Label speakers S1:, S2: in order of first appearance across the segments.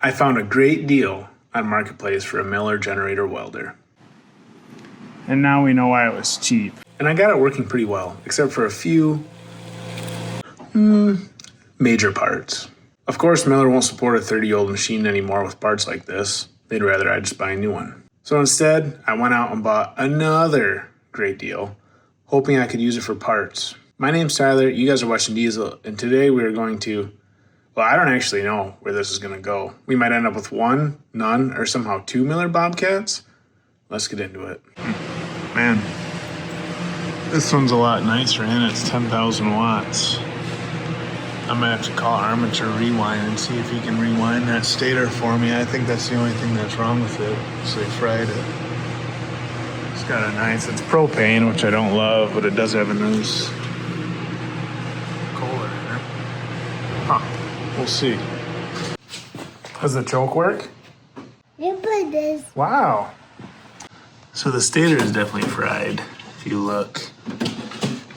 S1: I found a great deal on Marketplace for a Miller generator welder.
S2: And now we know why it was cheap.
S1: And I got it working pretty well, except for a few major parts. Of course, Miller won't support a 30-year-old machine anymore with parts like this. They'd rather I just buy a new one. So instead, I went out and bought another great deal, hoping I could use it for parts. My name's Tyler, you guys are watching Diesel, and today we are going to, well, I don't actually know where this is going to go. We might end up with one, none, or somehow two Miller Bobcats. Let's get into it.
S2: Man, this one's a lot nicer and it's 10,000 watts. I'm gonna have to call Armature Rewind and see if he can rewind that stator for me. I think that's the only thing that's wrong with it, so they fried it. It's got a nice, it's propane, which I don't love, but it does have a nice Kohler in there. Huh, we'll see. Does the choke work?
S3: Yep, it is.
S2: Wow. So the stator is definitely fried, if you look.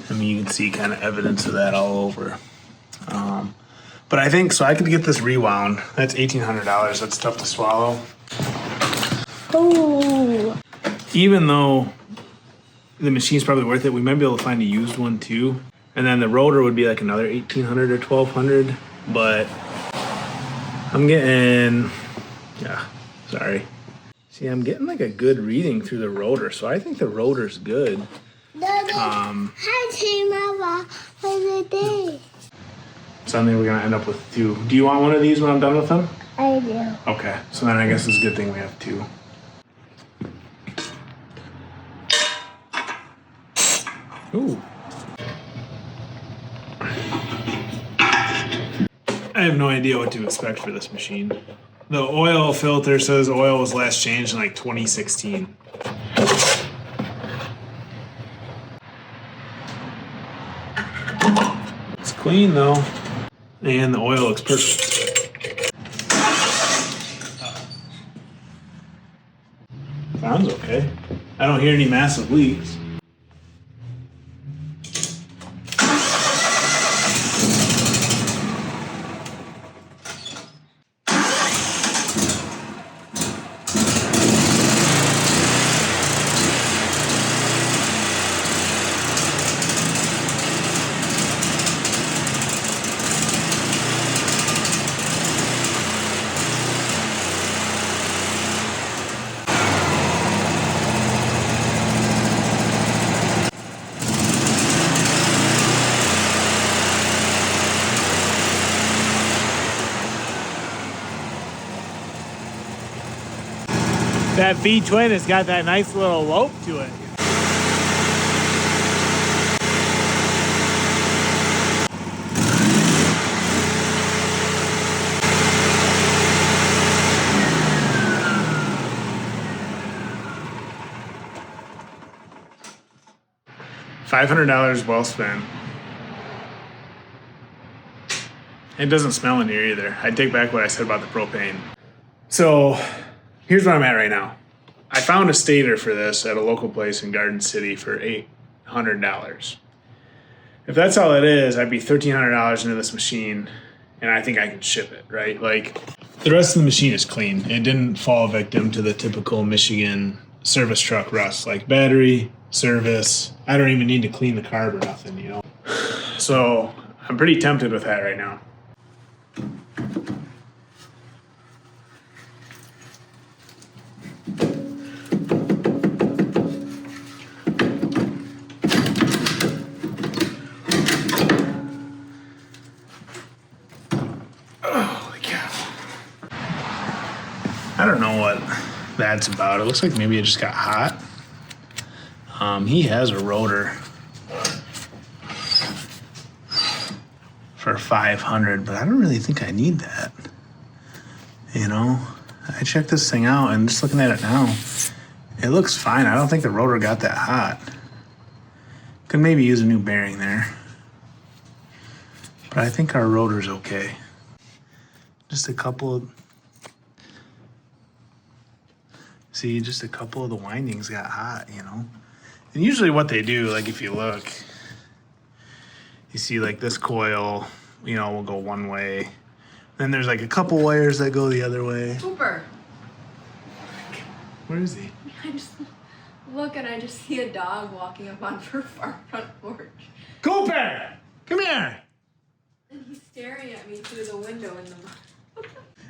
S2: I mean, you can see kind of evidence of that all over. But I think, so I could get this rewound. That's $1,800. That's tough to swallow.
S3: Ooh.
S2: Even though the machine's probably worth it, we might be able to find a used one too. And then the rotor would be like another $1,800 or $1,200. But I'm getting, sorry. See, I'm getting like a good reading through the rotor. So I think the rotor's good.
S3: I came over for the day.
S2: Suddenly we're gonna end up with two. Do you want one of these when I'm done with them?
S3: I do.
S2: Okay, so then I guess it's a good thing we have two. Ooh. I have no idea what to expect for this machine. The oil filter says oil was last changed in like 2016. It's clean though. And the oil looks perfect. Sounds okay. I don't hear any massive leaks. That V-twin has got that nice little lope to it. $500 well spent. It doesn't smell in here either. I take back what I said about the propane. So here's where I'm at right now. I found a stator for this at a local place in Garden City for $800. If that's all it is, I'd be $1,300 into this machine, and I think I can ship it, right? Like, the rest of the machine is clean. It didn't fall victim to the typical Michigan service truck rust, like battery, service. I don't even need to clean the carb or nothing, you know? So I'm pretty tempted with that right now. I don't know what that's about. It looks like maybe it just got hot. He has a rotor for $500, but I don't really think I need that. You know, I checked this thing out and just looking at it now, it looks fine. I don't think the rotor got that hot. Could maybe use a new bearing there. But I think our rotor's okay. Just a couple of the windings got hot, you know? And usually what they do, like if you look, you see like this coil, you know, will go one way. Then there's like a couple wires that go the other way.
S4: Cooper.
S2: Where is he?
S4: I just look and I just see a dog walking up on her front porch.
S2: Cooper! Come here!
S4: And he's staring at me through the window in the mud.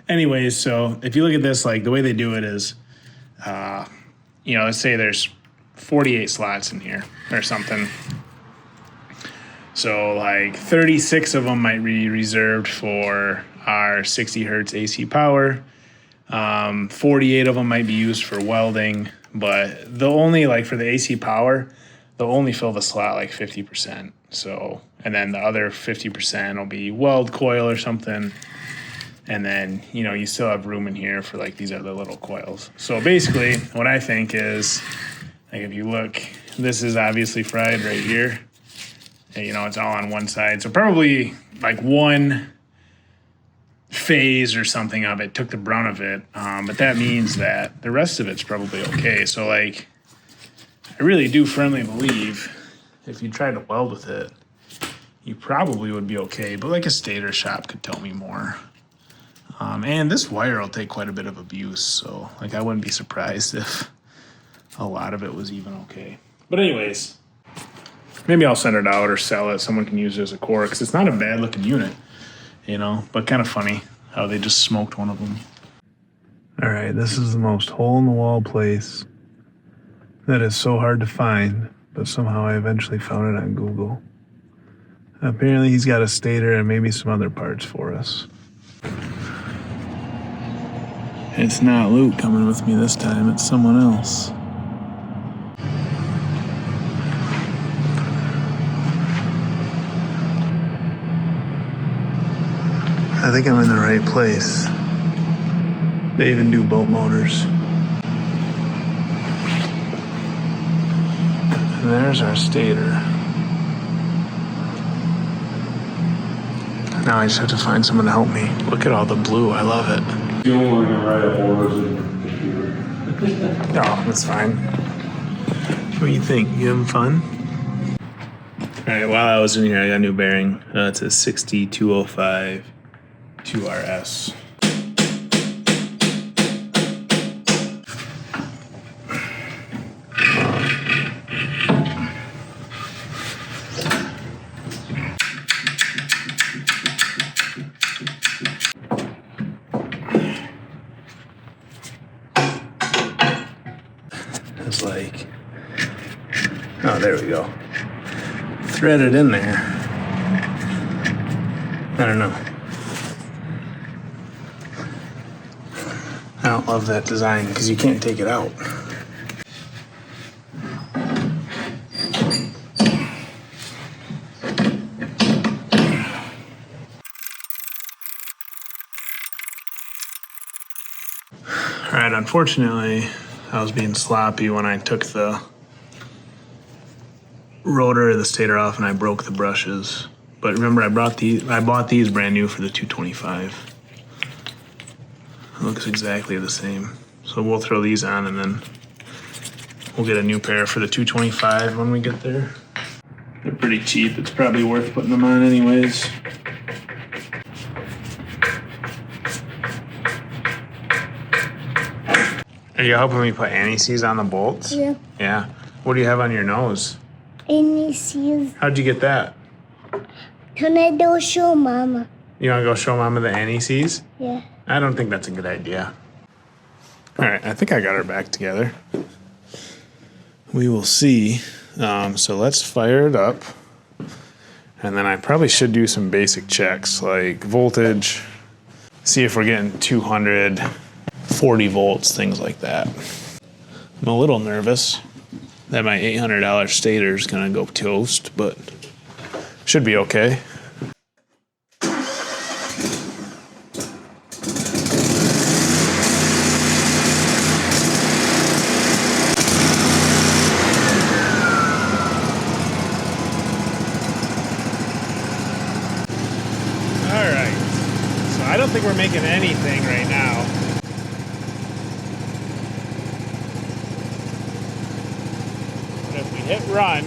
S2: Anyways, so if you look at this, like the way they do it is, you know, let's say there's 48 slots in here or something. So like 36 of them might be reserved for our 60 hertz AC power. 48 of them might be used for welding, but they'll only, like for the AC power, they'll only fill the slot like 50%. So, and then the other 50% will be weld coil or something. And then, you know, you still have room in here for like these other little coils. So basically what I think is, like if you look, this is obviously fried right here. And, you know, it's all on one side. So probably like one phase or something of it took the brunt of it. But that means that the rest of it's probably okay. So like, I really do firmly believe if you tried to weld with it, you probably would be okay. But like a stator shop could tell me more. And this wire will take quite a bit of abuse. So like, I wouldn't be surprised if a lot of it was even okay. But anyways, maybe I'll send it out or sell it. Someone can use it as a core because it's not a bad looking unit, you know, but kind of funny how they just smoked one of them. All right, this is the most hole in the wall place that is so hard to find, but somehow I eventually found it on Google. Apparently he's got a stator and maybe some other parts for us. It's not Luke coming with me this time, it's someone else. I think I'm in the right place. They even do boat motors. And there's our stator. Now I just have to find someone to help me. Look at all the blue, I love it.
S5: You don't want to write up orders in your computer.
S2: Oh, that's fine. What do you think? You having fun? All right, while I was in here, I got a new bearing. It's a 60205 2RS. It's like, oh, there we go. Threaded in there. I don't know. I don't love that design because you can't take it out. All right, unfortunately, I was being sloppy when I took the rotor of the stator off and I broke the brushes. But remember, I bought these brand new for the 225. It looks exactly the same. So we'll throw these on and then we'll get a new pair for the 225 when we get there. They're pretty cheap. It's probably worth putting them on anyways. Are you helping me put anti-seize on the bolts?
S3: Yeah.
S2: Yeah. What do you have on your nose?
S3: And sees
S2: How'd you get that?
S3: tornado show mama.
S2: You want to go show Mama the anti-seize?
S3: Yeah.
S2: I don't think that's a good idea. All right, I think I got her back together. We will see. So let's fire it up. And then I probably should do some basic checks like voltage, see if we're getting 240 volts, things like that. I'm a little nervous that my $800 stator is gonna go toast, but should be okay. I don't think we're making anything right now. But if we hit run,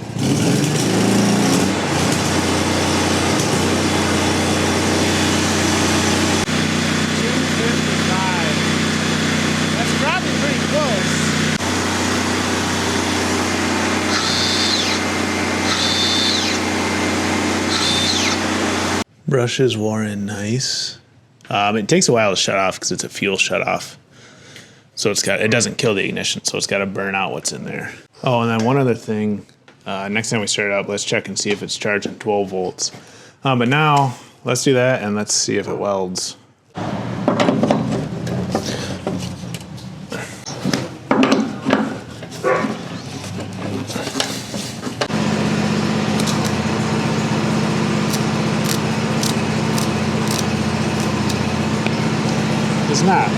S2: Brushes wore in nice. It takes a while to shut off because it's a fuel shut off. So it doesn't kill the ignition, so it's got to burn out what's in there. Oh, and then one other thing. Next time we start it up, let's check and see if it's charging 12 volts. But now, let's do that and let's see if it welds. It's not.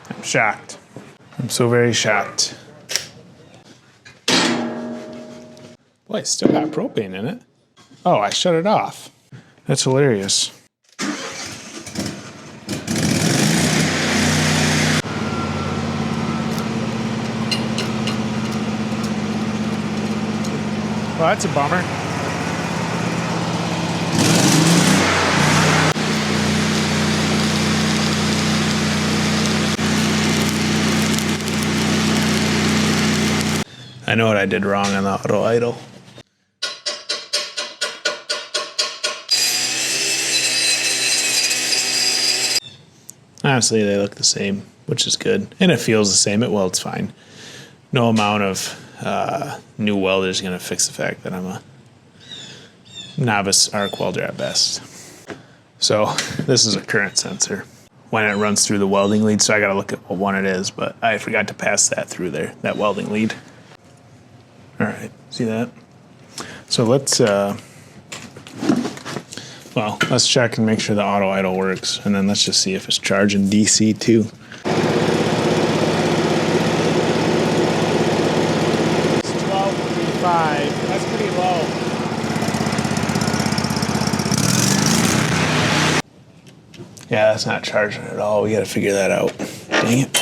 S2: I'm shocked. I'm so very shocked. Boy, it's still got propane in it. Oh, I shut it off. That's hilarious. Well, that's a bummer. I know what I did wrong on the auto idle. Honestly, they look the same, which is good. And it feels the same. It welds fine. No amount of new welder is going to fix the fact that I'm a novice arc welder at best. So this is a current sensor when it runs through the welding lead. So I got to look at what one it is, but I forgot to pass that through there, that welding lead. All right, see that? So let's check and make sure the auto idle works, and then let's just see if it's charging DC too. It's 12.35. That's pretty low. Yeah, that's not charging at all. We got to figure that out. Dang it.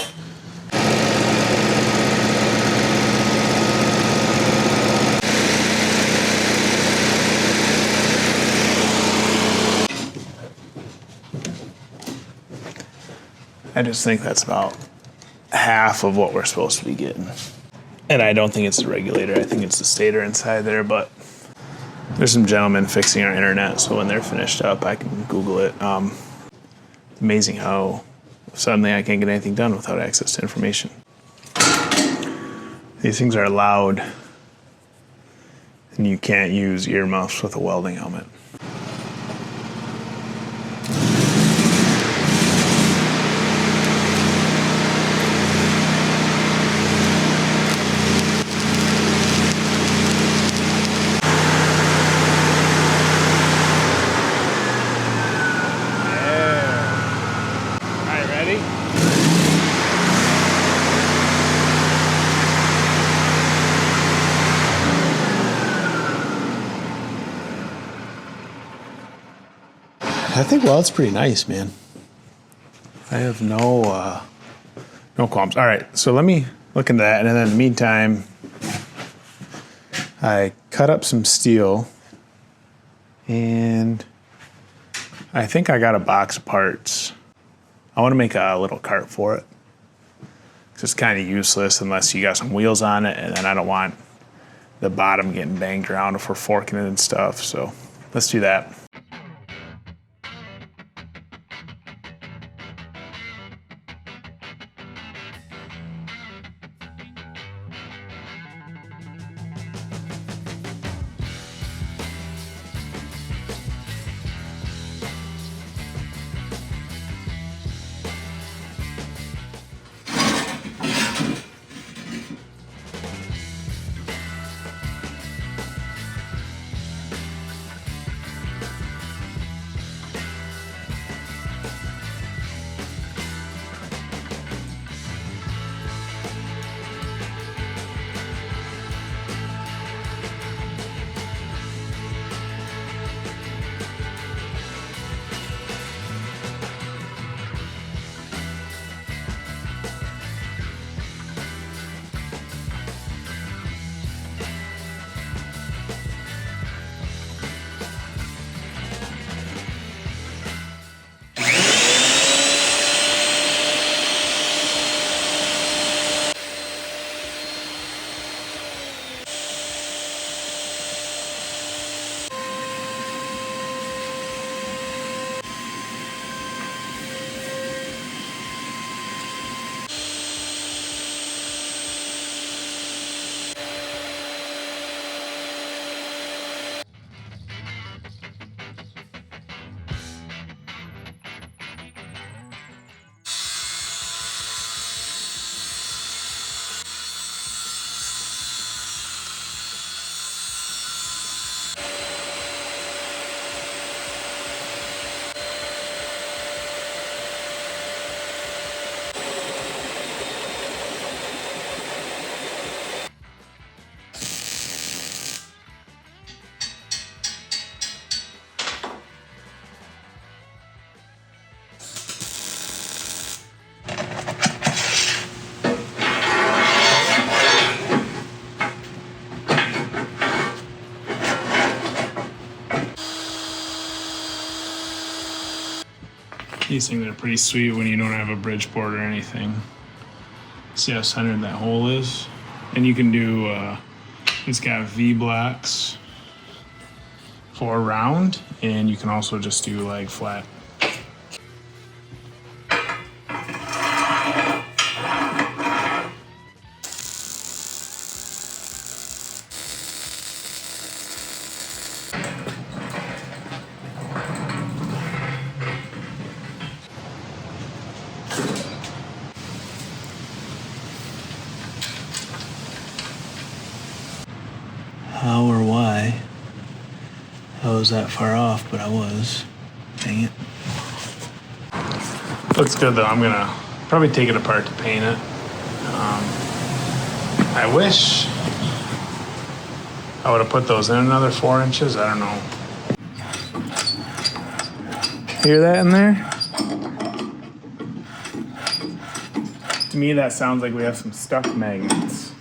S2: I just think that's about half of what we're supposed to be getting. And I don't think it's the regulator. I think it's the stator inside there, but there's some gentlemen fixing our internet, so when they're finished up, I can Google it. Amazing how suddenly I can't get anything done without access to information. These things are loud, and you can't use earmuffs with a welding helmet. I think welds pretty nice, man. I have no qualms. All right, so let me look into that, and then in the meantime, I cut up some steel, and I think I got a box of parts. I want to make a little cart for it. It's kind of useless unless you got some wheels on it, and then I don't want the bottom getting banged around if we're forking it and stuff. So let's do that. These things are pretty sweet when you don't have a Bridgeport or anything. See how centered that hole is? And you can do, it's got V-blocks for round, and you can also just do like flat. How or why I was that far off, but I was. Dang it. Looks good though. I'm gonna probably take it apart to paint it. I wish I would have put those in another 4 inches. I don't know. Hear that in there? To me, that sounds like we have some stuck magnets.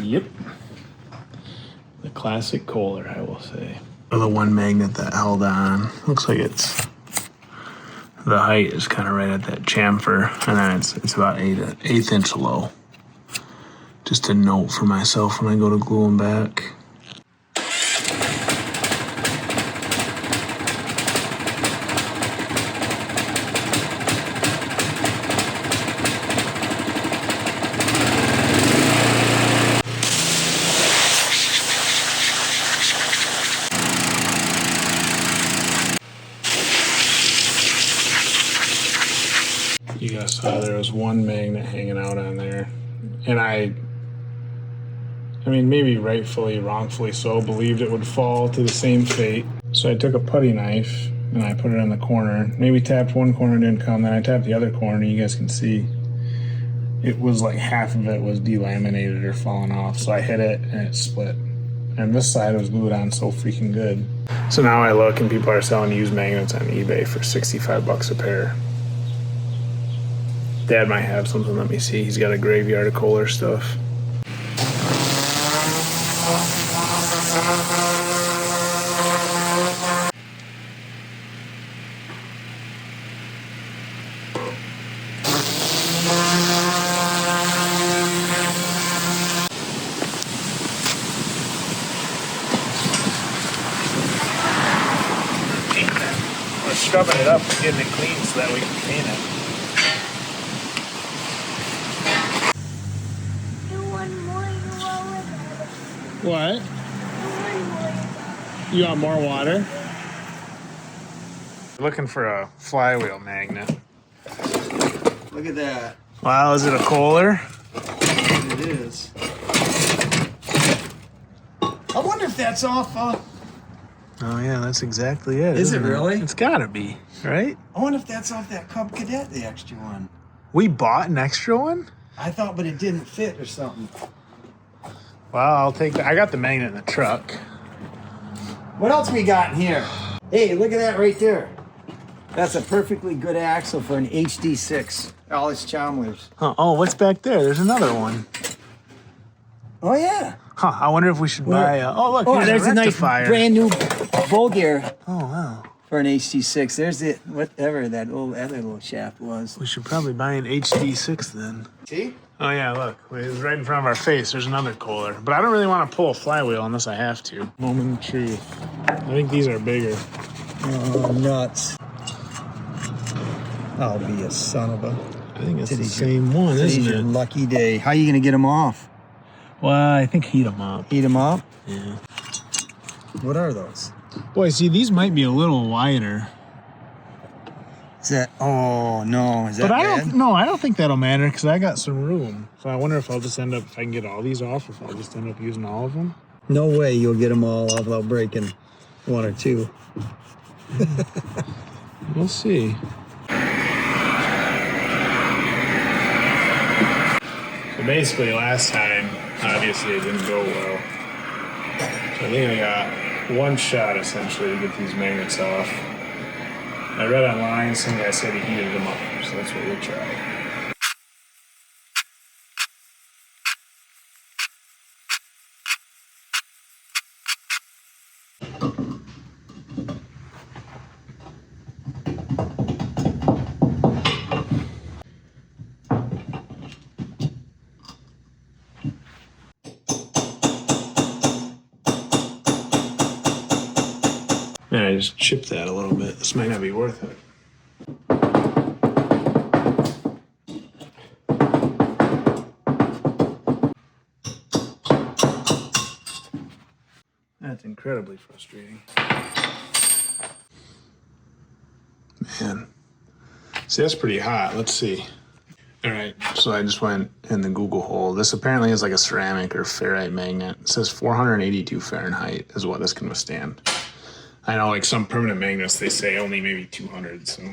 S2: Yep. The classic Kohler, I will say. The one magnet that held on. Looks like it's, the height is kind of right at that chamfer, and then it's about 1/8 inch low. Just a note for myself when I go to glue them back. You guys saw there was one magnet hanging out on there, and I mean, maybe rightfully, wrongfully so, believed it would fall to the same fate. So I took a putty knife and I put it in the corner. Maybe tapped one corner, didn't come. Then I tapped the other corner. You guys can see it was like half of it was delaminated or falling off. So I hit it and it split. And this side was glued on so freaking good. So now I look and people are selling used magnets on eBay for 65 bucks a pair. Dad might have something, let me see. He's got a graveyard of Kohler stuff. We're scrubbing it up and getting it clean so that we can paint it. What? You want more water? Looking for a flywheel magnet.
S6: Look at that.
S2: Wow, is it a Kohler?
S6: It is. I wonder if that's off.
S2: Oh yeah, that's exactly it.
S6: Is it
S2: isn't
S6: really?
S2: It's gotta be, right?
S6: I wonder if that's off that Cub Cadet, the extra one.
S2: We bought an extra one?
S6: I thought, but it didn't fit or something.
S2: Well, I'll take that. I got the magnet in the truck.
S6: What else we got in here? Hey, look at that right there. That's a perfectly good axle for an HD6. Alice Chalmers.
S2: Huh. Oh, what's back there? There's another one.
S6: Oh yeah.
S2: Huh. I wonder if we should buy. Oh look, here's
S6: there's a nice
S2: rectifier.
S6: brand new bowl gear
S2: Oh wow.
S6: for an HD6. There's it. Whatever that other little shaft was.
S2: We should probably buy an HD6 then.
S6: See?
S2: Oh yeah, look, it's right in front of our face. There's another Kohler, but I don't really want to pull a flywheel unless I have to. Moment of truth. I think these are bigger.
S6: Oh, nuts. I'll be a son of a...
S2: I think it's the
S6: Today's
S2: same one,
S6: Today's
S2: isn't
S6: your
S2: it?
S6: lucky day. How are you going to get them off?
S2: Well, I think heat them up.
S6: Heat them up?
S2: Yeah.
S6: What are those?
S2: Boy, see, these might be a little wider.
S6: Is that... Oh, no. Is that
S2: But I
S6: bad?
S2: don't. No, I don't think that'll matter because I got some room. So I wonder if I'll just end up, if I can get all these off, if I'll just end up using all of them.
S6: No way you'll get them all off without breaking one or two.
S2: We'll see. So basically, last time, obviously, it didn't go well. So I think I got one shot essentially to get these magnets off. I read online, some guy said he heated them up, so that's what we'll try. just chip that a little bit. This might not be worth it. That's incredibly frustrating. Man. See, that's pretty hot. Let's see. All right, so I just went in the Google hole. This apparently is like a ceramic or ferrite magnet. It says 482 Fahrenheit is what this can withstand. I know like some permanent magnets, they say only maybe 200, so.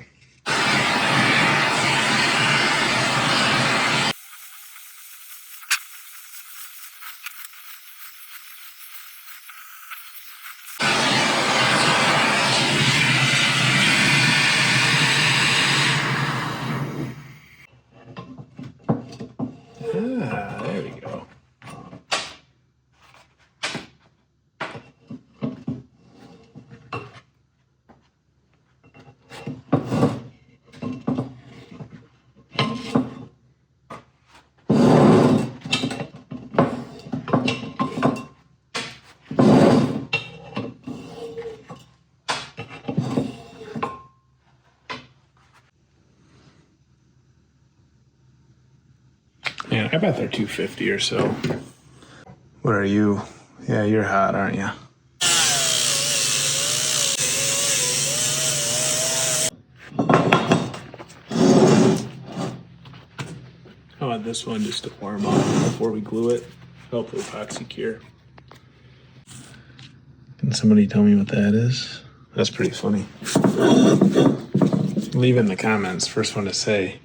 S2: Ah, there we go. Man, I bet they're 250 or so. What are you? Yeah, you're hot, aren't you? How about this one just to warm up before we glue it? Help with epoxy cure. Can somebody tell me what that is? That's pretty funny. Leave in the comments, first one to say.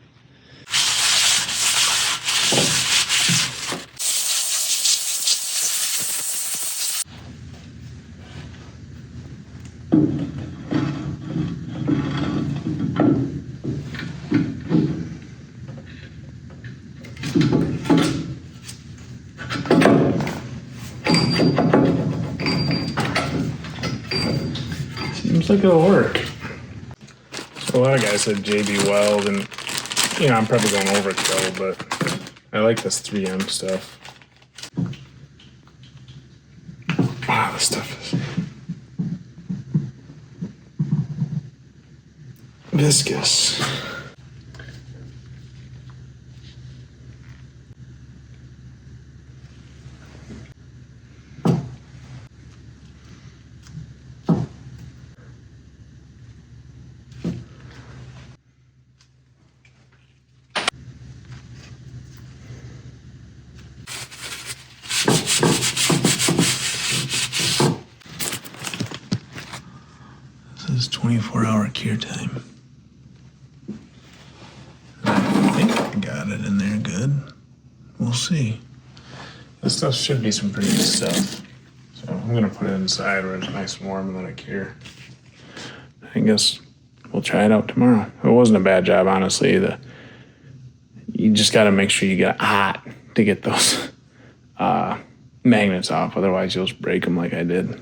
S2: Seems like it'll work. So a lot of guys said JB Weld, and you know, I'm probably going overkill, but I like this 3M stuff. Wow, this stuff is viscous. This is 24-hour cure time. I think I got it in there good. We'll see. This stuff should be some pretty good stuff. So I'm gonna put it inside where it's nice and warm and let it cure. I guess we'll try it out tomorrow. It wasn't a bad job, honestly. You just gotta make sure you get hot to get those magnets off. Otherwise you'll just break them like I did.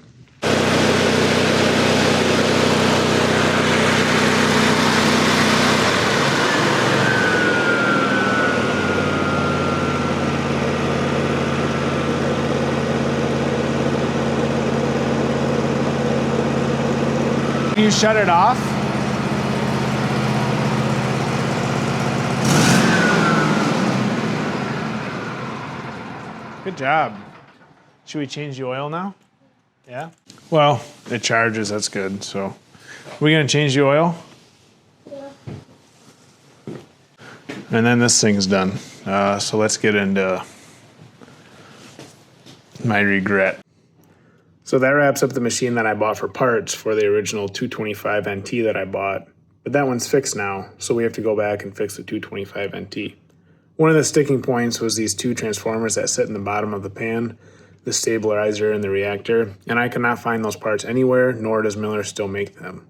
S2: Can you shut it off? Good job. Should we change the oil now? Yeah? Well, it charges, that's good. So, are we gonna change the oil?
S3: Yeah.
S2: And then this thing's done. So let's get into my regret. So that wraps up the machine that I bought for parts for the original 225 NT that I bought. But that one's fixed now, so we have to go back and fix the 225 NT. One of the sticking points was these two transformers that sit in the bottom of the pan, the stabilizer and the reactor, and I could not find those parts anywhere, nor does Miller still make them.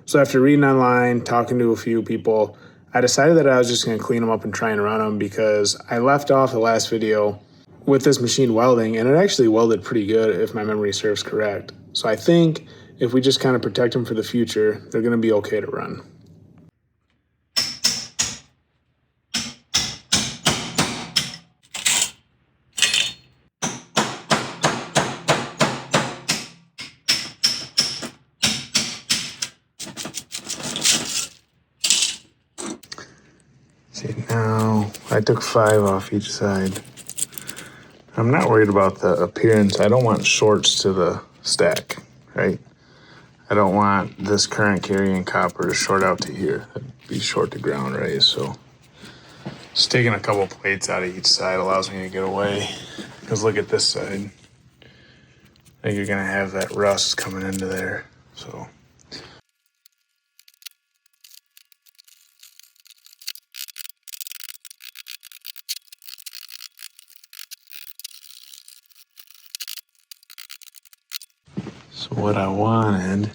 S2: So after reading online, talking to a few people, I decided that I was just going to clean them up and try and run them, because I left off the last video with this machine welding, and it actually welded pretty good if my memory serves correct. So I think if we just kind of protect them for the future, they're going to be okay to run.
S1: See, now I took 5 off each side. I'm not worried about the appearance. I don't want shorts to the stack, right? I don't want this current carrying copper to short out to here. That'd be short to ground, right? So just taking a couple plates out of each side allows me to get away. Because look at this side. I think you're gonna have that rust coming into there, so. So what I wanted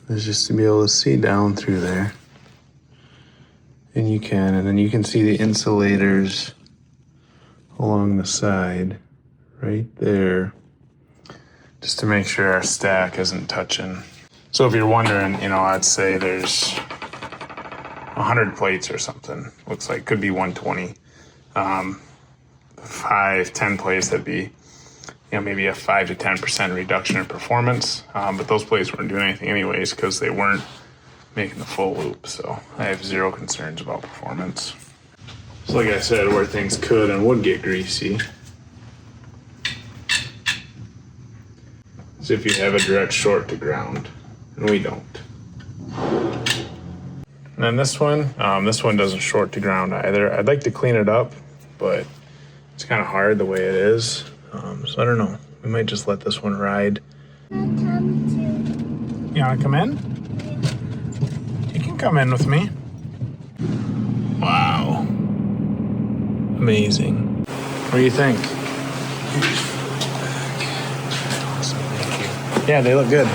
S1: is just to be able to see down through there. And you can, and then you can see the insulators along the side right there, just to make sure our stack isn't touching. So if you're wondering, you know, I'd say there's 100 plates or something. Looks like could be 120. 5, 10 plates, that'd be, you know, maybe a 5 to 10% reduction in performance. But those plates weren't doing anything anyways because they weren't making the full loop. So I have zero concerns about performance. So like I said, where things could and would get greasy is if you have a direct short to ground, and we don't. And then this one doesn't short to ground either. I'd like to clean it up, but it's kind of hard the way it is. So I don't know. We might just let this one ride. You wanna come in? You can come in with me. Wow. Amazing. What do you think? Awesome, thank you. Yeah, they look good.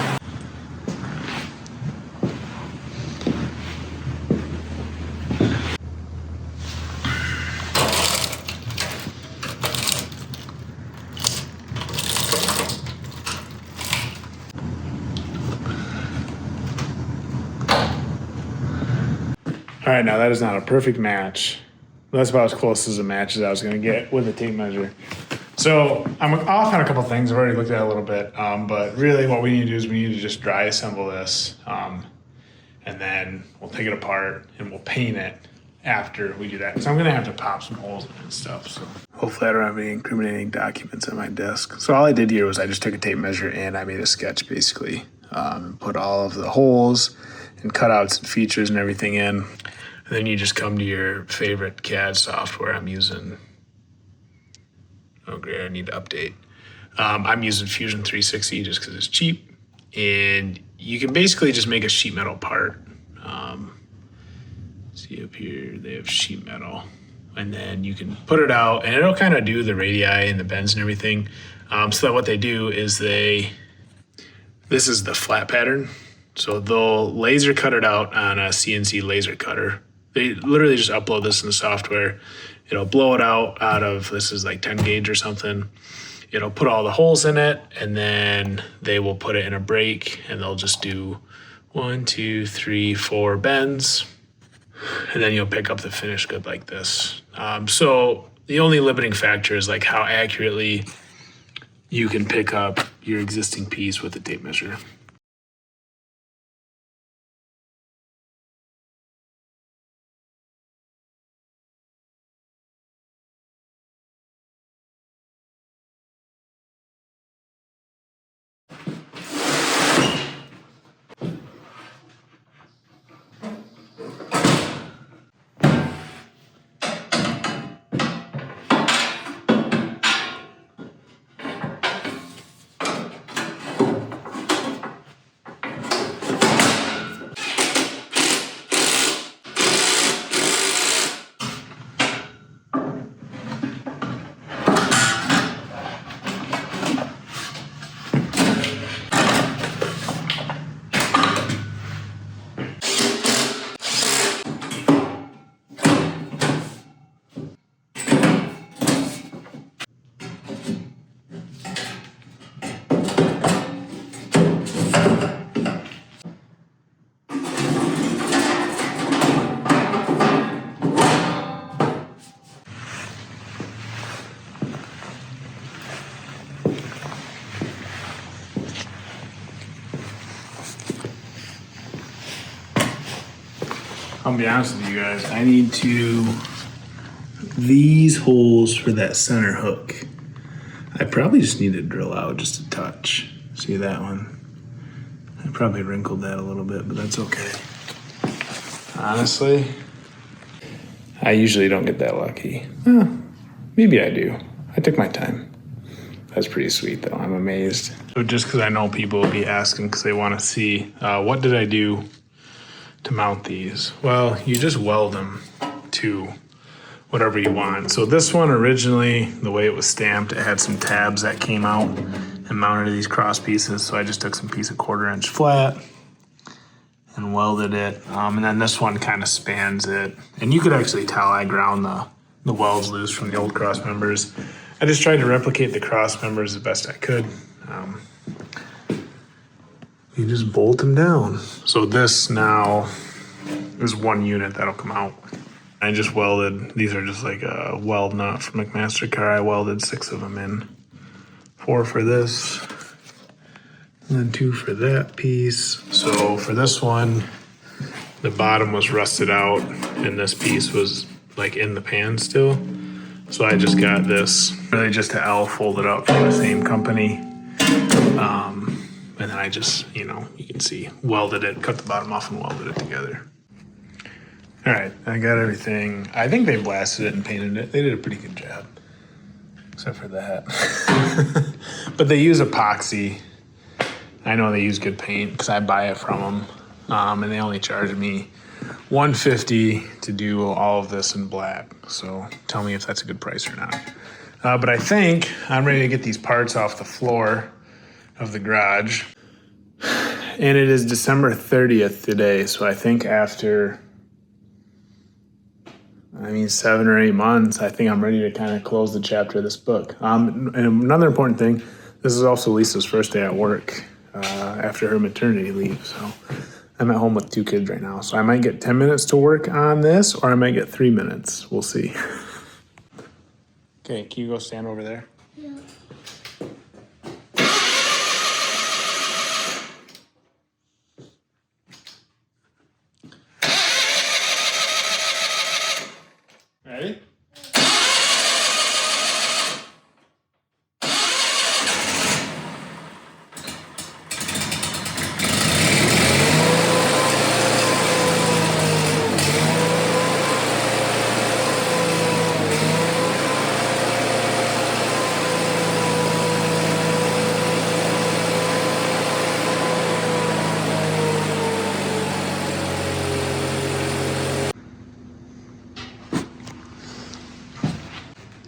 S1: All right, now that is not a perfect match. That's about as close as a match as I was gonna get with a tape measure. So I'm off on a couple things. I've already looked at it a little bit, but really what we need to do is we need to just dry assemble this, and then we'll take it apart and we'll paint it after we do that. So I'm gonna have to pop some holes in it and stuff. So hopefully I don't have any incriminating documents on my desk. So all I did here was I just took a tape measure and I made a sketch basically, and put all of the holes and cutouts and features and everything in. And then you just come to your favorite CAD software. I'm using, oh great, I need to update. I'm using Fusion 360 just because it's cheap. And you can basically just make a sheet metal part. See up here, they have sheet metal. And then you can put it out and it'll kind of do the radii and the bends and everything. So that what they do is this is the flat pattern. So they'll laser cut it out on a CNC laser cutter. They literally just upload this in the software. It'll blow it out of, this is like 10 gauge or something. It'll put all the holes in it and then they will put it in a brake and they'll just do 1, 2, 3, 4 bends. And then you'll pick up the finished good like this. So the only limiting factor is like how accurately you can pick up your existing piece with a tape measure.
S2: I'll be honest with you guys. I need to, these holes for that center hook, I probably just need to drill out just a touch. See that one? I probably wrinkled that a little bit, but that's okay. Honestly, I usually don't get that lucky. Maybe I do. I took my time. That's pretty sweet though, I'm amazed. So just because I know people will be asking because they want to see, what did I do to mount these? Well, you just weld them to whatever you want. So this one originally, the way it was stamped, it had some tabs that came out and mounted to these cross pieces. So I just took some piece of 1/4 inch flat and welded it. And then this one kind of spans it. And you could actually tell I ground the welds loose from the old cross members. I just tried to replicate the cross members the best I could. You just bolt them down. So this now is one unit that'll come out. I just welded, these are just like a weld nut from McMaster car. I welded 6 of them in. 4 for this, and then 2 for that piece. So for this one, the bottom was rusted out and this piece was like in the pan still. So I just got this, really just a L folded up from the same company. And then I just, you know, you can see, welded it, cut the bottom off and welded it together. All right, I got everything. I think they blasted it and painted it. They did a pretty good job, except for that. But they use epoxy. I know they use good paint because I buy it from them. And they only charge me $150 to do all of this in black. So tell me if that's a good price or not. But I think I'm ready to get these parts off the floor of the garage. And it is December 30th today. So I think after, 7 or 8 months, I think I'm ready to kind of close the chapter of this book. And another important thing, this is also Lisa's first day at work after her maternity leave. So I'm at home with 2 kids right now. So I might get 10 minutes to work on this, or I might get 3 minutes. We'll see. Okay, can you go stand over there?
S3: Yeah.
S2: Ready?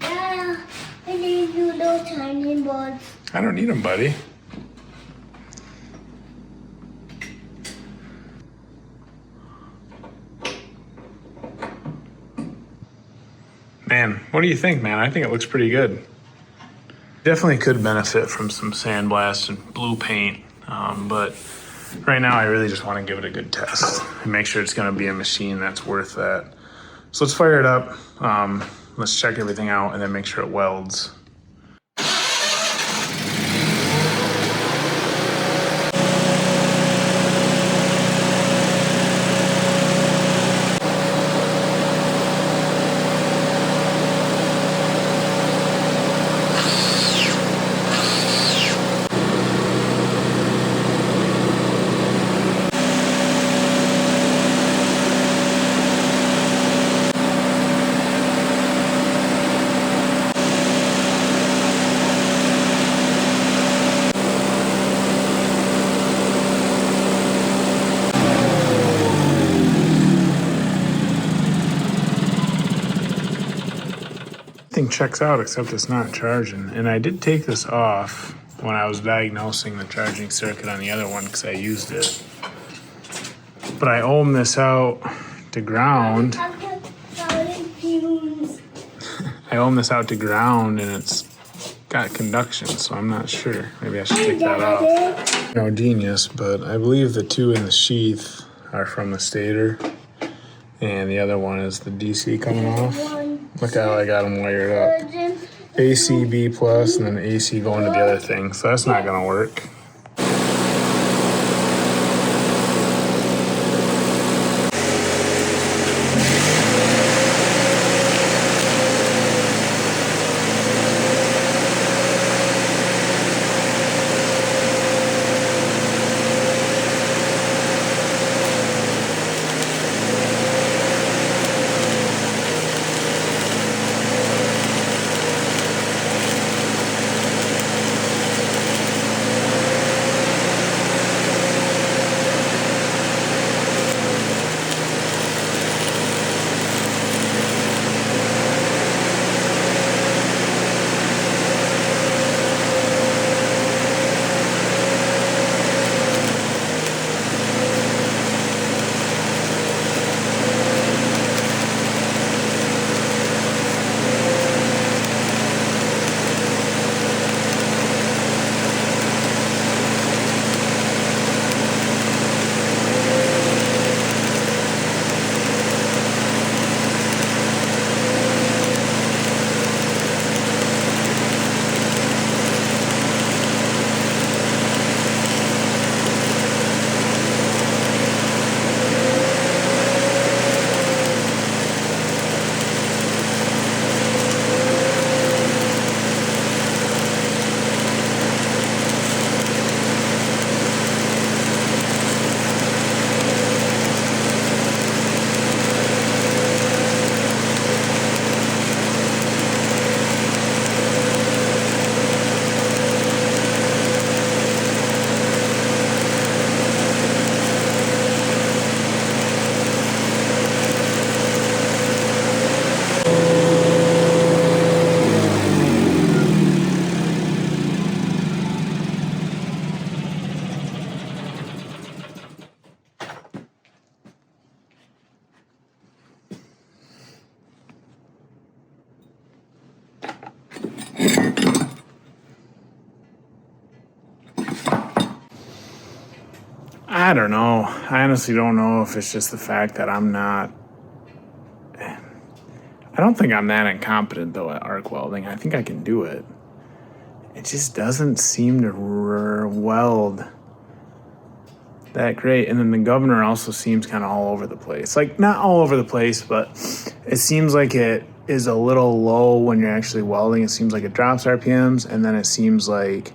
S3: Yeah, I need you those tiny boards.
S2: I don't need them, buddy. Man, what do you think, man? I think it looks pretty good. Definitely could benefit from some sandblast and blue paint, but right now I really just want to give it a good test and make sure it's going to be a machine that's worth that. So let's fire it up. Let's check everything out and then make sure it welds. Everything checks out except it's not charging. And I did take this off when I was diagnosing the charging circuit on the other one because I used it. But I ohm this out to ground. I ohm this out to ground and it's got conduction, so I'm not sure. Maybe I should take that off. No genius, but I believe the 2 in the sheath are from the stator. And the other one is the DC coming off. Look how I got them wired up. AC B plus and then AC going to the other thing. So that's not gonna work. I don't know. I honestly don't know if it's just the fact that I don't think I'm that incompetent though at arc welding. I think I can do it. It just doesn't seem to weld that great. And then the governor also seems kind of all over the place. Like, not all over the place, but it seems like it is a little low when you're actually welding. It seems like it drops RPMs, and then it seems like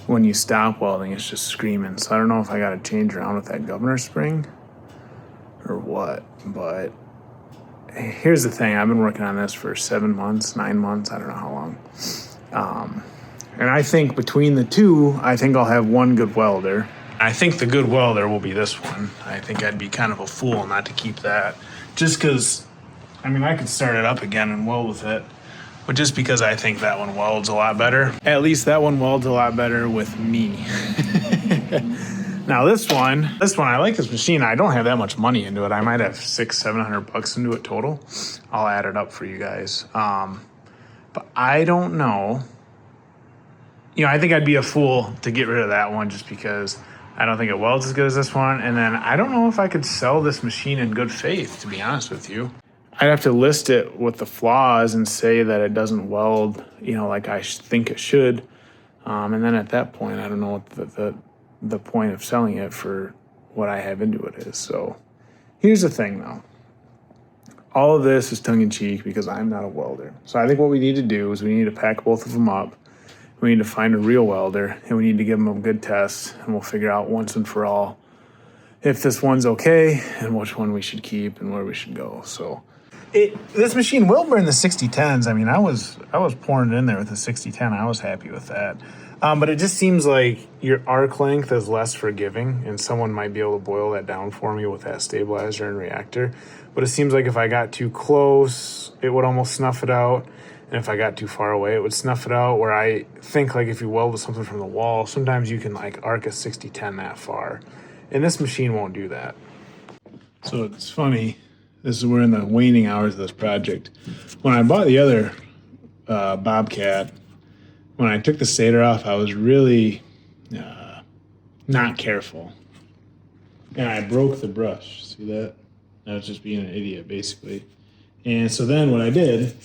S2: when you stop welding, it's just screaming. So I don't know if I got to change around with that governor spring or what. But here's the thing. I've been working on this for 7 months, 9 months. I don't know how long. And I think between the two, I think I'll have one good welder. I think the good welder will be this one. I think I'd be kind of a fool not to keep that. Just because, I mean, I could start it up again and weld with it. But just because I think that one welds a lot better. At least that one welds a lot better with me. Now this one, I like this machine. I don't have that much money into it. I might have $600-700 into it total. I'll add it up for you guys. But I don't know. You know, I think I'd be a fool to get rid of that one just because I don't think it welds as good as this one. And then I don't know if I could sell this machine in good faith, to be honest with you. I'd have to list it with the flaws and say that it doesn't weld, you know, like I think it should. And then at that point, I don't know what the point of selling it for what I have into it is. So here's the thing, though. All of this is tongue-in-cheek because I'm not a welder. So I think what we need to do is we need to pack both of them up. We need to find a real welder, and we need to give them a good test, and we'll figure out once and for all if this one's okay and which one we should keep and where we should go. So this machine will burn the 6010s. I mean, I was pouring it in there with the 6010. I was happy with that. But it just seems like your arc length is less forgiving, and someone might be able to boil that down for me with that stabilizer and reactor. But it seems like if I got too close, it would almost snuff it out. And if I got too far away, it would snuff it out. Where I think, like, if you weld with something from the wall, sometimes you can, like, arc a 6010 that far. And this machine won't do that. So it's funny. We're in the waning hours of this project. When I bought the other Bobcat, when I took the stator off, I was really not careful. And I broke the brush. See that? I was just being an idiot, basically. And so then what I did,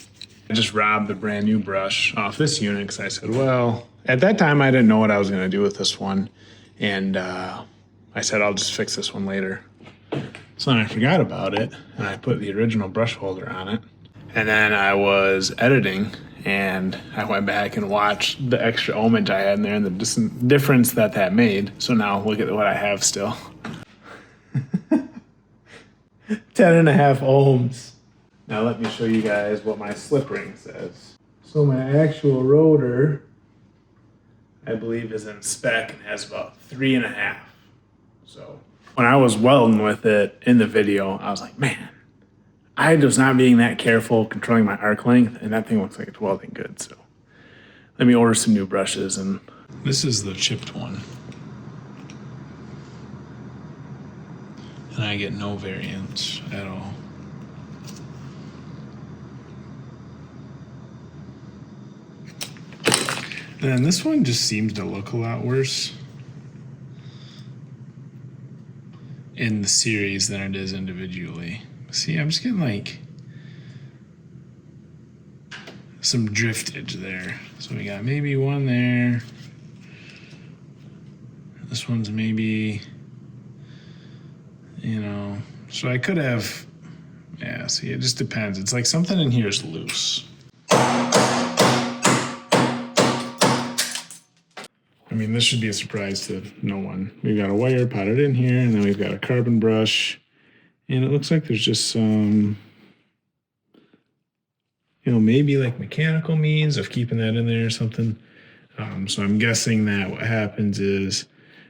S2: I just robbed the brand new brush off this unit because I said, well, at that time I didn't know what I was going to do with this one. And I said, I'll just fix this one later. So then I forgot about it, and I put the original brush holder on it. And then I was editing, and I went back and watched the extra ohmage I had in there and the difference that made. So now look at what I have still. 10.5 ohms. Now let me show you guys what my slip ring says. So my actual rotor, I believe, is in spec and has about 3.5. So when I was welding with it in the video, I was like, man, I was not being that careful controlling my arc length, and that thing looks like it's welding good. So let me order some new brushes. And this is the chipped one. And I get no variance at all. And this one just seems to look a lot worse in the series than it is individually. See, I'm just getting like some driftage there. So we got maybe one there. This one's maybe, you know, so I could have, yeah, see, it just depends. It's like something in here is loose. I mean, this should be a surprise to no one. We've got a wire potted in here, and then we've got a carbon brush. And it looks like there's just some, you know, maybe like mechanical means of keeping that in there or something. So I'm guessing that what happens is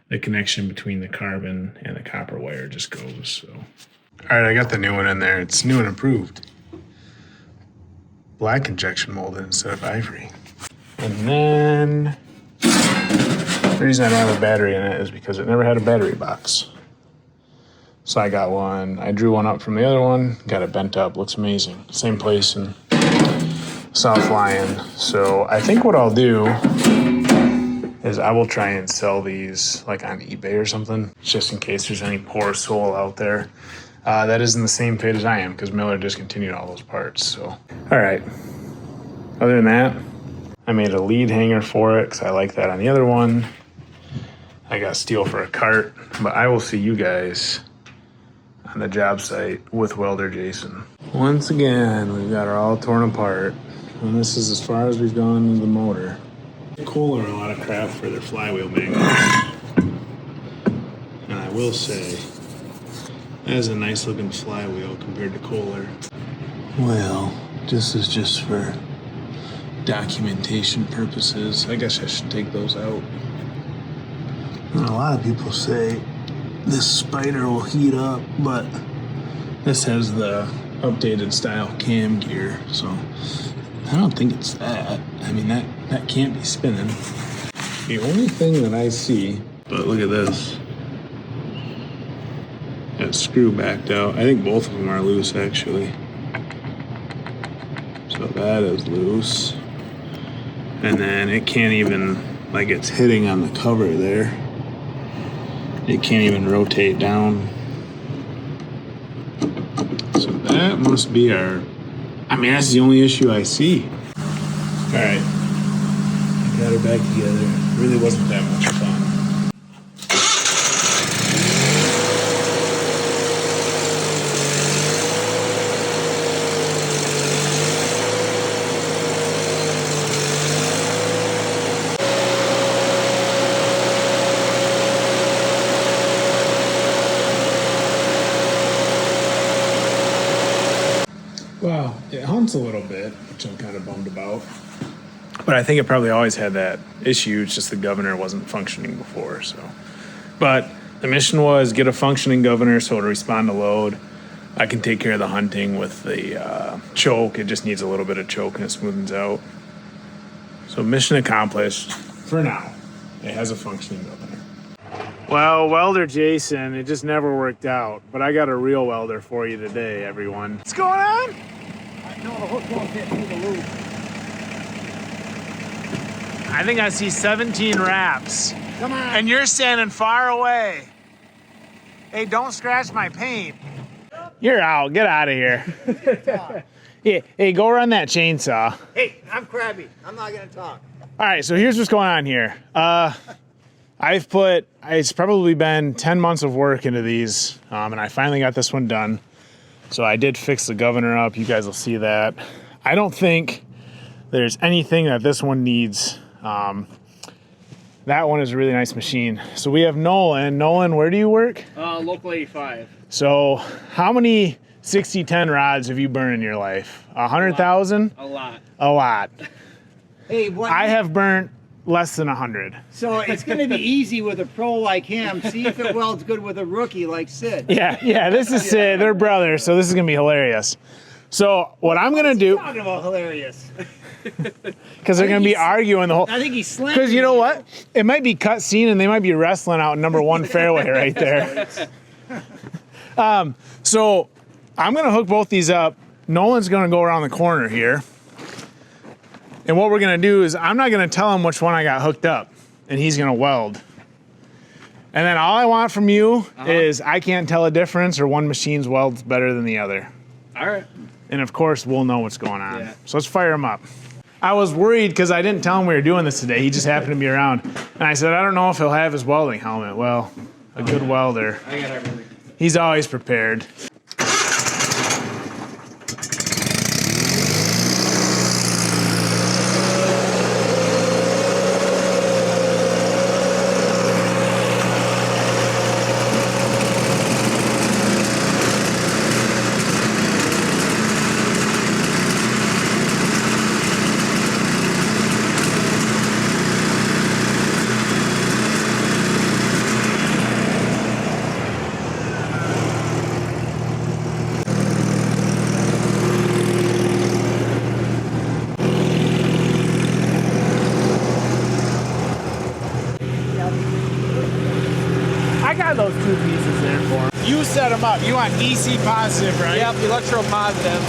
S2: the connection between the carbon and the copper wire just goes. So, all right, I got the new one in there. It's new and improved. Black injection molded instead of ivory. And then the reason I don't have a battery in it is because it never had a battery box. So I got one. I drew one up from the other one, got it bent up, looks amazing. Same place in South Lyon. So I think what I'll do is I will try and sell these like on eBay or something, just in case there's any poor soul out there that is in the same fate as I am, because Miller discontinued all those parts. So, all right. Other than that, I made a lead hanger for it because I like that on the other one. I got steel for a cart, but I will see you guys on the job site with welder Jason. Once again, we've got her all torn apart, and this is as far as we've gone in the motor. Kohler a lot of crap for their flywheel magnets, and I will say that is a nice looking flywheel compared to Kohler. Well, this is just for documentation purposes. I guess I should take those out. And a lot of people say this spider will heat up, but this has the updated style cam gear, so I don't think it's that. I mean, that can't be spinning. The only thing that I see, but look at this. That screw backed out. I think both of them are loose, actually. So that is loose. And then it can't even, like, it's hitting on the cover there. It can't even rotate down. So that must be our, I mean, that's the only issue I see. All right, I got her back together. It really wasn't that much fun. Well, it hunts a little bit, which I'm kind of bummed about. But I think it probably always had that issue. It's just the governor wasn't functioning before. So, but the mission was get a functioning governor so it'll respond to load. I can take care of the hunting with the choke. It just needs a little bit of choke and it smoothens out. So mission accomplished for now. It has a functioning governor. Well, welder Jason, it just never worked out. But I got a real welder for you today, everyone. What's going on?
S6: No, the hook won't get through the loop.
S2: I think I see 17 wraps.
S6: Come on.
S2: And you're standing far away. Hey, don't scratch my paint. You're out. Get out of here. Yeah, hey, go run that chainsaw.
S6: Hey, I'm crabby. I'm not going to talk.
S2: All right, so here's what's going on here. It's probably been 10 months of work into these, and I finally got this one done. So I did fix the governor up. You guys will see that. I don't think there's anything that this one needs. That one is a really nice machine. So we have Nolan. Nolan, where do you work?
S7: Local 85.
S2: So how many 60-10 rods have you burned in your life? 100,000?
S7: A lot.
S2: A lot.
S6: Hey, what?
S2: I have burnt less than 100.
S6: So it's going to be easy with a pro like him. See if it welds good with a rookie like Sid.
S2: Yeah, this is Sid. They're brothers, so this is going to be hilarious. So what I'm going to do...
S6: Talking about hilarious.
S2: Because they're going to be arguing the whole...
S6: I think he's slamming.
S2: Because you know what? It might be cut scene and they might be wrestling out number one fairway right there. So I'm going to hook both these up. Nolan's going to go around the corner here. And what we're going to do is I'm not going to tell him which one I got hooked up. And he's going to weld. And then all I want from you is I can't tell a difference or one machine's welds better than the other.
S7: All right.
S2: And of course, we'll know what's going on.
S7: Yeah.
S2: So let's fire him up. I was worried because I didn't tell him we were doing this today. He just happened to be around. And I said, I don't know if he'll have his welding helmet. Well, a good welder.
S7: I got everything.
S2: He's always prepared. I got those two pieces there for him. You set them up. You want DC positive, right?
S7: Yep, electro positive.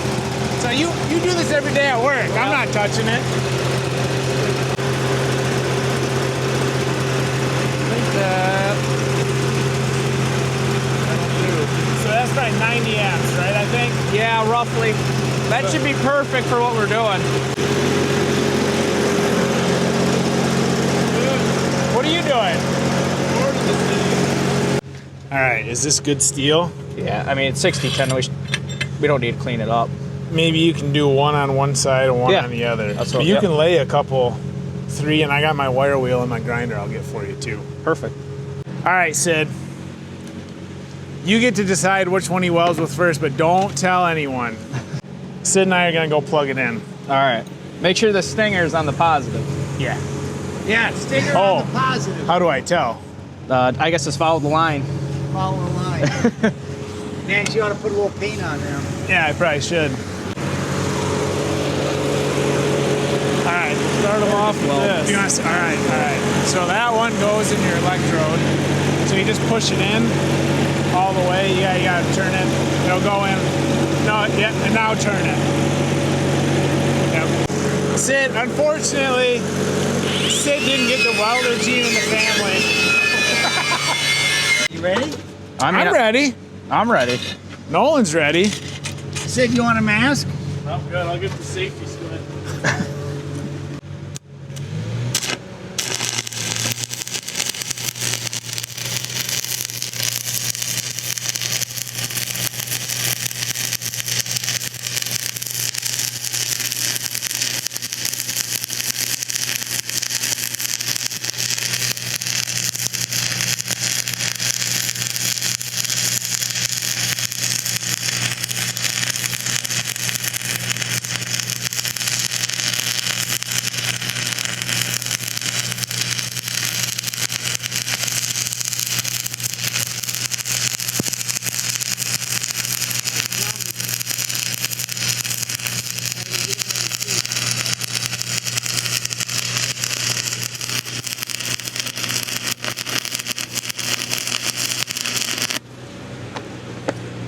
S2: So you do this every day at work. I'm not touching it.
S7: step.
S2: So that's probably 90 amps, right? I think.
S7: Yeah, roughly. That should be perfect for what we're doing.
S2: What are you doing? All right, is this good steel?
S7: Yeah, I mean, it's 60-10. We don't need to clean it up.
S2: Maybe you can do one on one side and one
S7: Yeah,
S2: on the other.
S7: that's
S2: But
S7: what-
S2: you
S7: yep.
S2: can lay a couple, 3, and I got my wire wheel and my grinder I'll get for you too.
S7: Perfect.
S2: All right, Sid. You get to decide which one he welds with first, but don't tell anyone. Sid and I are gonna go plug it in.
S7: All right. Make sure the stinger's on the positive.
S2: Yeah.
S6: Yeah, sticker
S2: Oh.
S6: on the positive.
S2: How do I tell?
S7: I guess just follow the line.
S6: Follow the line. Man, you ought to put a little paint on them.
S2: Yeah, I probably should. All right, start them off with this. You want to, all right. So that one goes in your electrode. So you just push it in all the way. You gotta turn it. It'll go in. No, yeah, and now turn it. Yep. Sid, unfortunately, Sid didn't get the welder gene in the family.
S6: You ready?
S2: I'm ready.
S7: I'm ready.
S2: Nolan's ready.
S6: Sid, you want a mask?
S2: I'm good. I'll get the safety squid.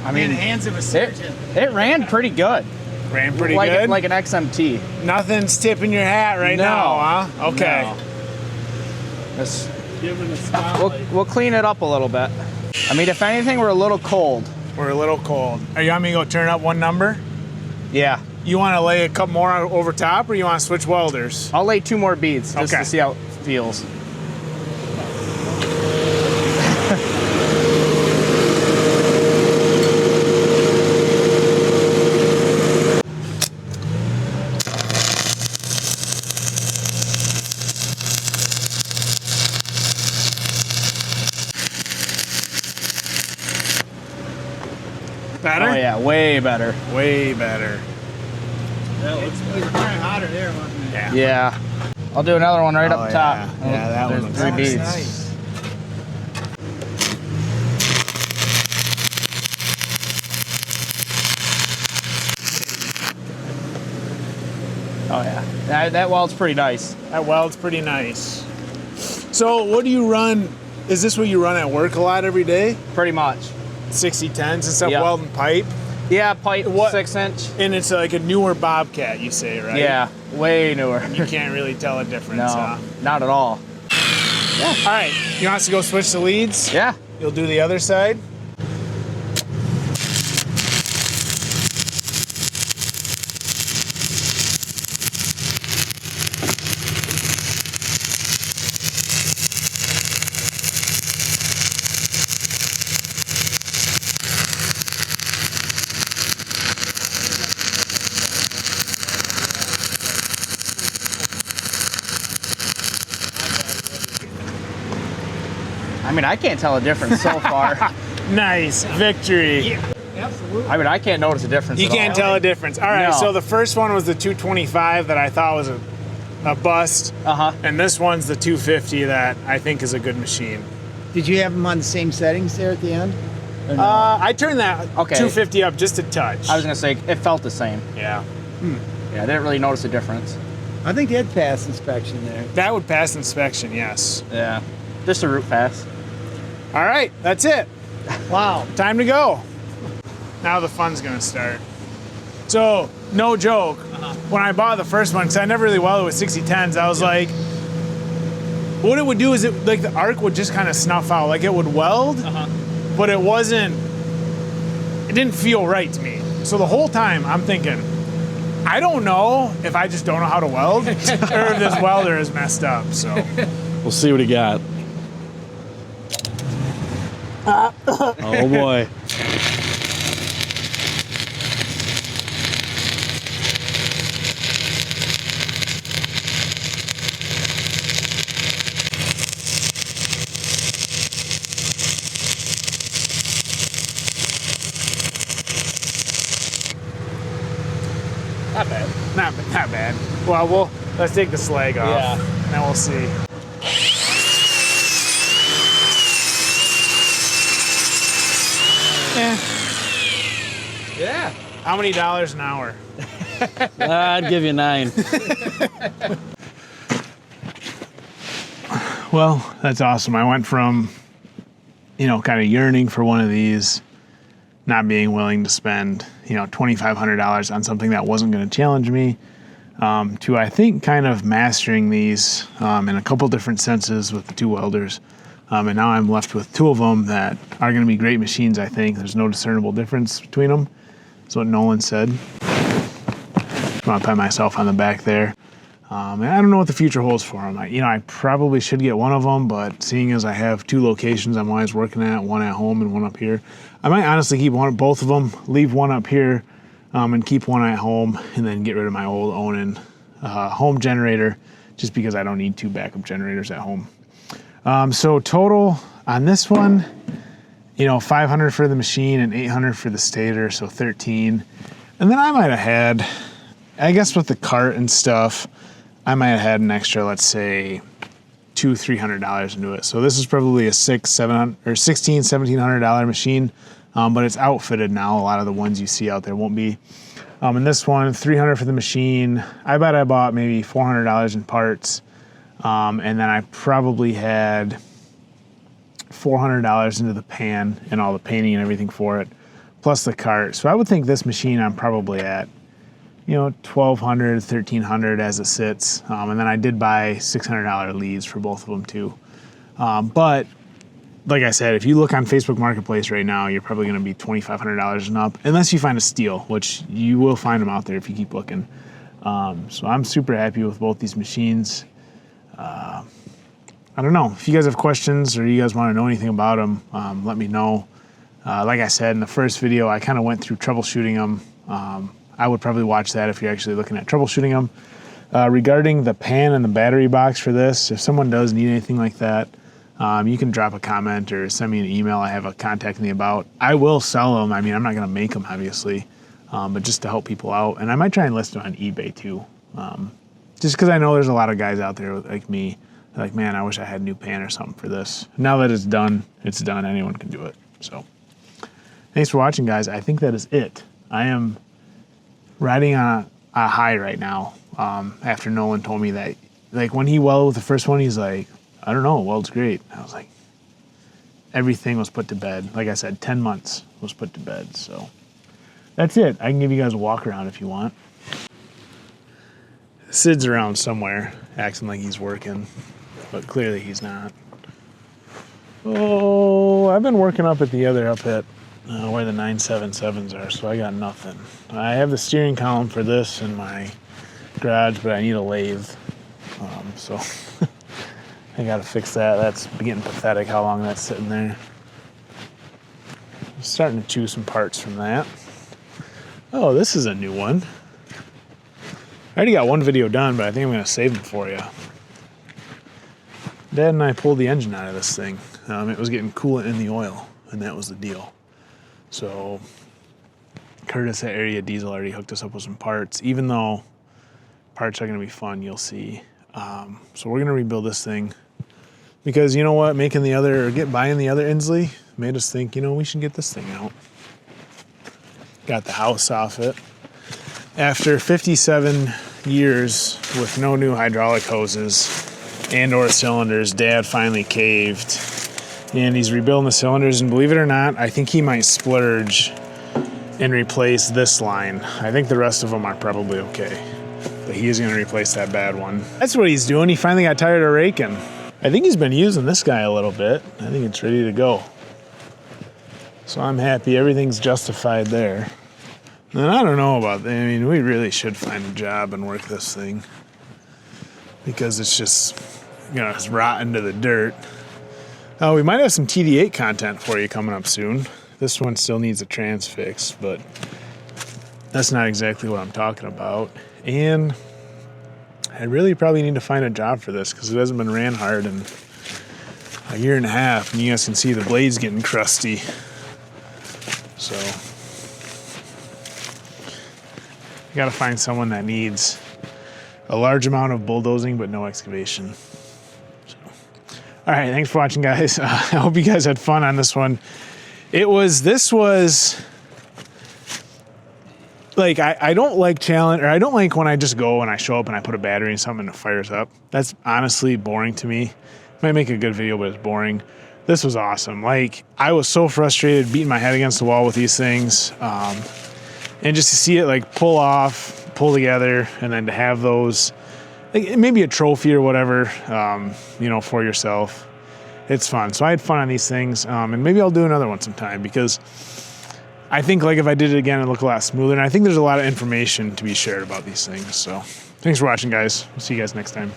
S7: I mean,
S6: In the hands of a surgeon.
S7: it ran pretty good.
S2: Ran pretty
S7: like
S2: good.
S7: Like an XMT.
S2: Nothing's tipping your hat right
S7: No.
S2: now, huh? Okay.
S7: No. This- We'll clean it up a little bit. I mean, if anything, we're a little cold.
S2: We're a little cold. Are you want me to go turn up one number?
S7: Yeah.
S2: You want to lay a couple more over top, or you want to switch welders?
S7: I'll lay 2 more beads just
S2: Okay.
S7: to see how it feels.
S2: Better?
S7: Oh yeah, way better.
S2: Way better.
S6: It's kind of hotter there, wasn't it?
S2: Yeah.
S7: Yeah. I'll do another one right up top.
S2: Yeah, that one
S7: There's
S2: looks
S7: 3
S2: nice.
S7: beads.
S6: Nice.
S7: Oh yeah. That weld's pretty nice.
S2: That weld's pretty nice. So what do you run? Is this what you run at work a lot every day?
S7: Pretty much.
S2: 60-10s and stuff,
S7: Yep.
S2: welding pipe?
S7: Yeah, pipe
S2: What-
S7: 6-inch.
S2: And it's like a newer Bobcat, you say, right?
S7: Yeah, way newer.
S2: You can't really tell a difference,
S7: No,
S2: huh?
S7: not at all.
S2: All right, you want us to go switch the leads?
S7: Yeah.
S2: You'll do the other side?
S7: I mean, I can't tell a difference so far.
S2: Nice, victory.
S6: Absolutely.
S7: I mean, I can't notice a difference
S2: You
S7: at
S2: can't
S7: all.
S2: tell a difference. All right,
S7: No.
S2: so the first one was the 225 that I thought was a bust,
S7: Uh-huh.
S2: and this one's the 250 that I think is a good machine.
S6: Did you have them on the same settings there at the end? Or no?
S2: I turned that
S7: Okay.
S2: 250 up just a touch.
S7: I was gonna say, it felt the same.
S2: Yeah.
S7: Yeah, I didn't really notice a difference.
S6: I think they had pass inspection there.
S2: That would pass inspection, yes.
S7: Yeah. Just a root pass.
S2: All right, that's it.
S6: Wow.
S2: Time to go. Now the fun's gonna start. So, no joke, when I bought the first one, because I never really welded with 6010s, I was like, what it would do is like the arc would just kind of snuff out. Like it would weld, but it didn't feel right to me. So the whole time I'm thinking, I don't know if I just don't know how to weld or if this welder is messed up. So
S8: We'll see what he got. Oh boy.
S2: not bad. Not bad. Well, let's take the slag off.
S7: Yeah.
S2: And then we'll see.
S7: Yeah.
S2: How many dollars an hour?
S8: I'd give you 9.
S2: Well, that's awesome. I went from, kind of yearning for one of these, not being willing to spend, $2,500 on something that wasn't going to challenge me, to, I think, kind of mastering these in a couple different senses with the 2 welders. And now I'm left with 2 of them that are going to be great machines, I think. There's no discernible difference between them. That's what Nolan said. I'm going to pat myself on the back there. And I don't know what the future holds for them. I probably should get one of them, but seeing as I have 2 locations I'm always working at, one at home and one up here, I might honestly keep both of them, leave one up here, and keep one at home, and then get rid of my old Onan home generator, just because I don't need 2 backup generators at home. So total on this one, $500 for the machine and $800 for the stator, so $13. And then I might have had, I guess with the cart and stuff, I might have had an extra, let's say, $200-$300 into it. So this is probably a $1,700 machine, but it's outfitted now. A lot of the ones you see out there won't be. And this one, $300 for the machine. I bet I bought maybe $400 in parts, and then I probably had $400 into the pan and all the painting and everything for it, plus the cart. So I would think this machine I'm probably at, $1,200, $1,300 as it sits. And then I did buy $600 leads for both of them too. But like I said, if you look on Facebook Marketplace right now, you're probably going to be $2,500 and up, unless you find a steal, which you will find them out there if you keep looking. So I'm super happy with both these machines. I don't know. If you guys have questions or you guys want to know anything about them, let me know. Like I said in the first video, I kind of went through troubleshooting them. I would probably watch that if you're actually looking at troubleshooting them. Regarding the pan and the battery box for this, if someone does need anything like that, you can drop a comment or send me an email. I have a contact me about. I will sell them. I mean, I'm not going to make them, obviously, but just to help people out. And I might try and list them on eBay too. Just because I know there's a lot of guys out there like me, like, man, I wish I had a new pan or something for this. Now that it's done, it's done. Anyone can do it. So thanks for watching, guys. I think that is it. I am riding on a high right now. After Nolan told me that, like, when he welded with the first one, he's like, I don't know, weld's great. I was like, everything was put to bed. Like I said, 10 months was put to bed. So that's it. I can give you guys a walk around if you want. Sid's around somewhere, acting like he's working, but clearly he's not. Oh, I've been working up at the other pit where the 977s are, so I got nothing. I have the steering column for this in my garage, but I need a lathe, so I gotta fix that. That's getting pathetic how long that's sitting there. I'm starting to choose some parts from that. Oh, this is a new one. I already got one video done, but I think I'm gonna save them for you. Dad and I pulled the engine out of this thing. It was getting coolant in the oil, and that was the deal. So Curtis at Area Diesel already hooked us up with some parts, even though parts are gonna be fun, you'll see. So we're gonna rebuild this thing because, you know what, buying the other Inslee made us think, we should get this thing out. Got the house off it. After 57 years with no new hydraulic hoses and or cylinders, Dad finally caved. And he's rebuilding the cylinders, and believe it or not, I think he might splurge and replace this line. I think the rest of them are probably okay. But he is going to replace that bad one. That's what he's doing. He finally got tired of raking. I think he's been using this guy a little bit. I think it's ready to go. So I'm happy. Everything's justified there. And I don't know about that. I mean, we really should find a job and work this thing because it's just, you know, it's rotten to the dirt. Oh, we might have some TD8 content for you coming up soon. This one still needs a trans fix, but that's not exactly what I'm talking about. And I really probably need to find a job for this because it hasn't been ran hard in a year and a half, and you guys can see the blades getting crusty. So you got to find someone that needs a large amount of bulldozing but no excavation. So, all right, thanks for watching, guys. I hope you guys had fun on this one. This was like, I don't like challenge, or I don't like when I just go and I show up and I put a battery in something and it fires up. That's honestly boring to me. Might make a good video, but it's boring. This was awesome. Like, I was so frustrated beating my head against the wall with these things. And just to see it like pull together, and then to have those, like, maybe a trophy or whatever, you know, for yourself. It's fun. So I had fun on these things. And maybe I'll do another one sometime because I think, like, if I did it again, it'd look a lot smoother. And I think there's a lot of information to be shared about these things. So thanks for watching, guys. We'll see you guys next time.